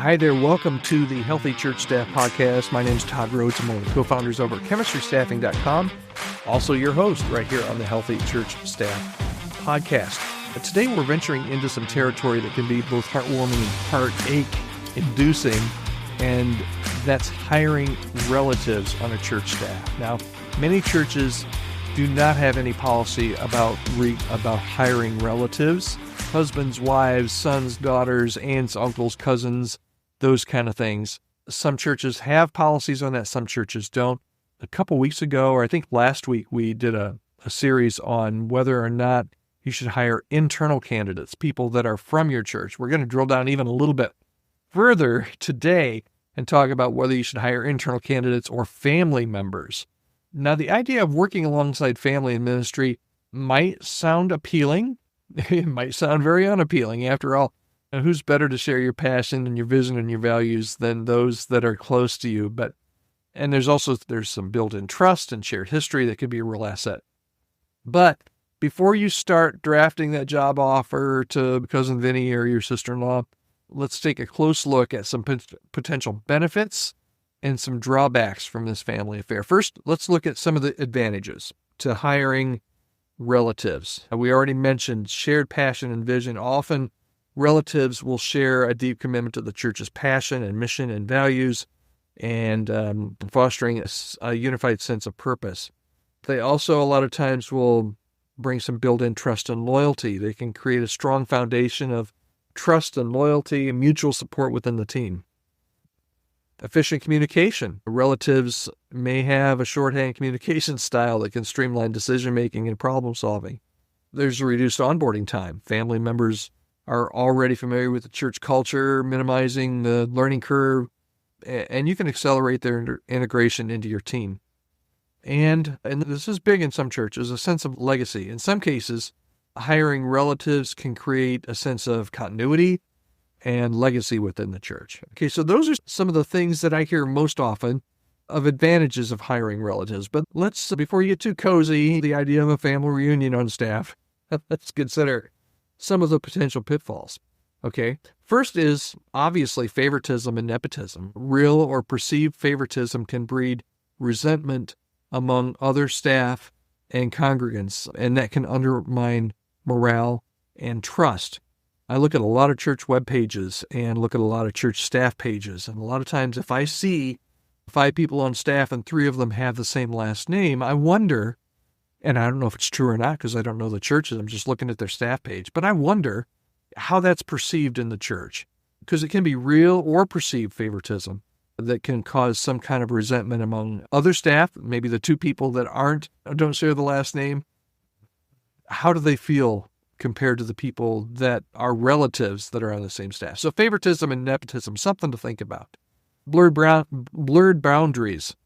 Hi there. Welcome to the Healthy Church Staff Podcast. My name is Todd Rhoades. I'm one of the co-founders over at chemistrystaffing.com. Also your host right here on the Healthy Church Staff Podcast. But today we're venturing into some territory that can be both heartwarming and heartache-inducing, and that's hiring relatives on a church staff. Now, many churches do not have any policy about hiring relatives. Husbands, wives, sons, daughters, aunts, uncles, cousins, those kind of things. Some churches have policies on that, some churches don't. A couple weeks ago, or I think last week, we did a series on whether or not you should hire internal candidates, people that are from your church. We're going to drill down even a little bit further today and talk about whether you should hire internal candidates or family members. Now, the idea of working alongside family in ministry might sound appealing. It might sound very unappealing. After all, who's better to share your passion and your vision and your values than those that are close to you? And there's some built-in trust and shared history that could be a real asset. But before you start drafting that job offer to Cousin Vinny or your sister-in-law, let's take a close look at some potential benefits and some drawbacks from this family affair. First, let's look at some of the advantages to hiring relatives. We already mentioned shared passion and vision. Often, relatives will share a deep commitment to the church's passion and mission and values, and fostering a unified sense of purpose. They also, a lot of times, will bring some built-in trust and loyalty. They can create a strong foundation of trust and loyalty and mutual support within the team. Efficient communication. Relatives may have a shorthand communication style that can streamline decision-making and problem-solving. There's a reduced onboarding time. Family members are already familiar with the church culture, minimizing the learning curve, and you can accelerate their integration into your team. And this is big in some churches, a sense of legacy. In some cases, hiring relatives can create a sense of continuity and legacy within the church. Okay, so those are some of the things that I hear most often of advantages of hiring relatives. But before you get too cozy, the idea of a family reunion on staff, let's consider some of the potential pitfalls. Okay, first is obviously favoritism and nepotism. Real or perceived favoritism can breed resentment among other staff and congregants, and that can undermine morale and trust. I look at a lot of church web pages and look at a lot of church staff pages, and a lot of times if I see 5 people on staff and 3 of them have the same last name, I wonder, and I don't know if it's true or not because I don't know the churches, I'm just looking at their staff page, but I wonder how that's perceived in the church, because it can be real or perceived favoritism that can cause some kind of resentment among other staff, maybe the 2 people that don't share the last name. How do they feel compared to the people that are relatives that are on the same staff? So favoritism and nepotism, something to think about. Blurred boundaries.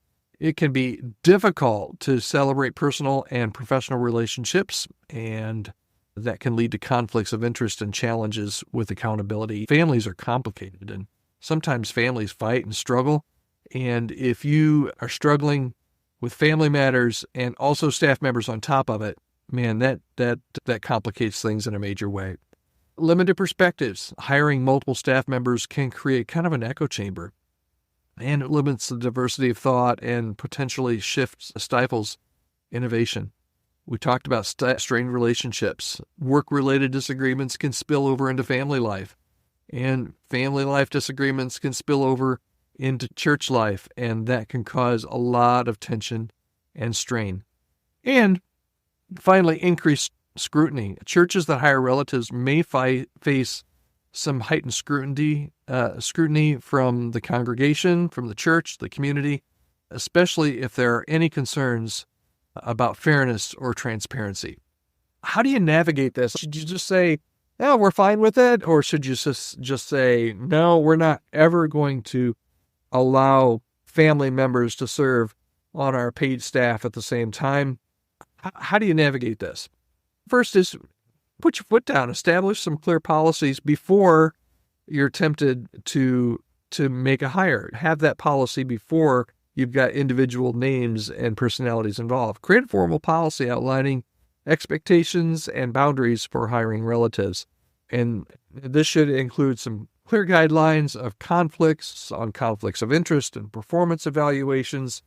It can be difficult to celebrate personal and professional relationships, and that can lead to conflicts of interest and challenges with accountability. Families are complicated, and sometimes families fight and struggle. And if you are struggling with family matters and also staff members on top of it, man, that complicates things in a major way. Limited perspectives. Hiring multiple staff members can create kind of an echo chamber, and it limits the diversity of thought and potentially stifles innovation. We talked about strained relationships. Work-related disagreements can spill over into family life, and family life disagreements can spill over into church life, and that can cause a lot of tension and strain. And finally, increased scrutiny. Churches that hire relatives may face some heightened scrutiny from the congregation, from the church, the community, especially if there are any concerns about fairness or transparency. How do you navigate this? Should you just say, "Oh, we're fine with it," or should you just say, "No, we're not ever going to allow family members to serve on our paid staff at the same time"? How do you navigate this? First is put your foot down, establish some clear policies before you're tempted to make a hire. Have that policy before you've got individual names and personalities involved. Create a formal policy outlining expectations and boundaries for hiring relatives. And this should include some clear guidelines of conflicts, on conflicts of interest and performance evaluations.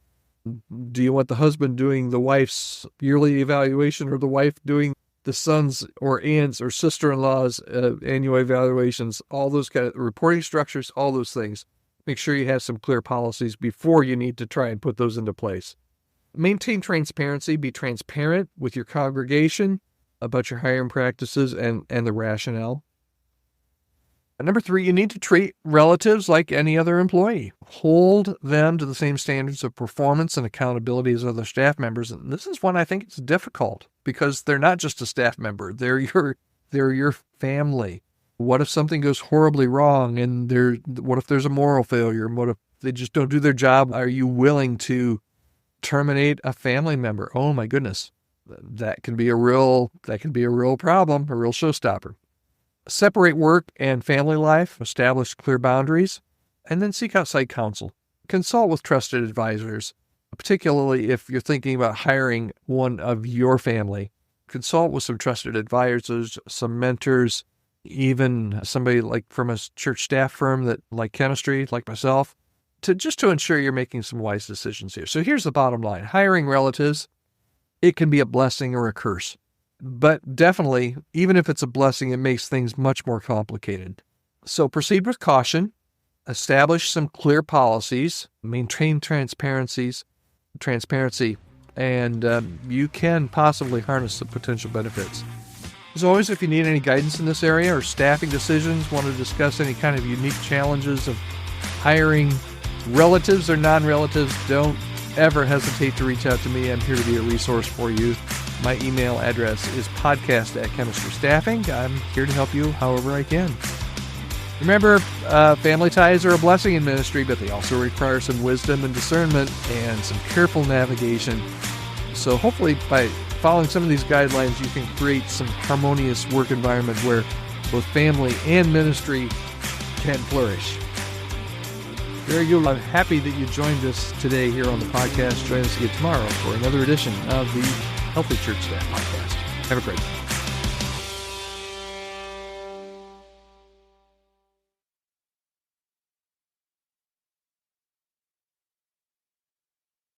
Do you want the husband doing the wife's yearly evaluation, or the wife doing the son's or aunt's or sister-in-law's annual evaluations? All those kind of reporting structures, all those things. Make sure you have some clear policies before you need to try and put those into place. Maintain transparency. Be transparent with your congregation about your hiring practices and the rationale. And number 3, you need to treat relatives like any other employee. Hold them to the same standards of performance and accountability as other staff members. And this is one I think it's difficult, because they're not just a staff member. They're your family. What if something goes horribly wrong, and what if there's a moral failure? And what if they just don't do their job? Are you willing to terminate a family member? Oh my goodness. That can be a real problem, a real showstopper. Separate work and family life, establish clear boundaries, and then seek outside counsel. Consult with trusted advisors, particularly if you're thinking about hiring one of your family. Consult with some trusted advisors, some mentors, even somebody like from a church staff firm that like chemistry, like myself, to ensure you're making some wise decisions here. So here's the bottom line. Hiring relatives, it can be a blessing or a curse. But definitely, even if it's a blessing, it makes things much more complicated. So proceed with caution, establish some clear policies, maintain transparency, and you can possibly harness the potential benefits. As always, if you need any guidance in this area or staffing decisions, want to discuss any kind of unique challenges of hiring relatives or non-relatives, don't ever hesitate to reach out to me. I'm here to be a resource for you. My email address is podcast@chemistrystaffing. I'm here to help you however I can. Remember, family ties are a blessing in ministry, but they also require some wisdom and discernment and some careful navigation. So hopefully by following some of these guidelines, you can create some harmonious work environment where both family and ministry can flourish. Very good. I'm happy that you joined us today here on the podcast. Join us again tomorrow for another edition of the Healthy Church Staff Podcast. Have a great day.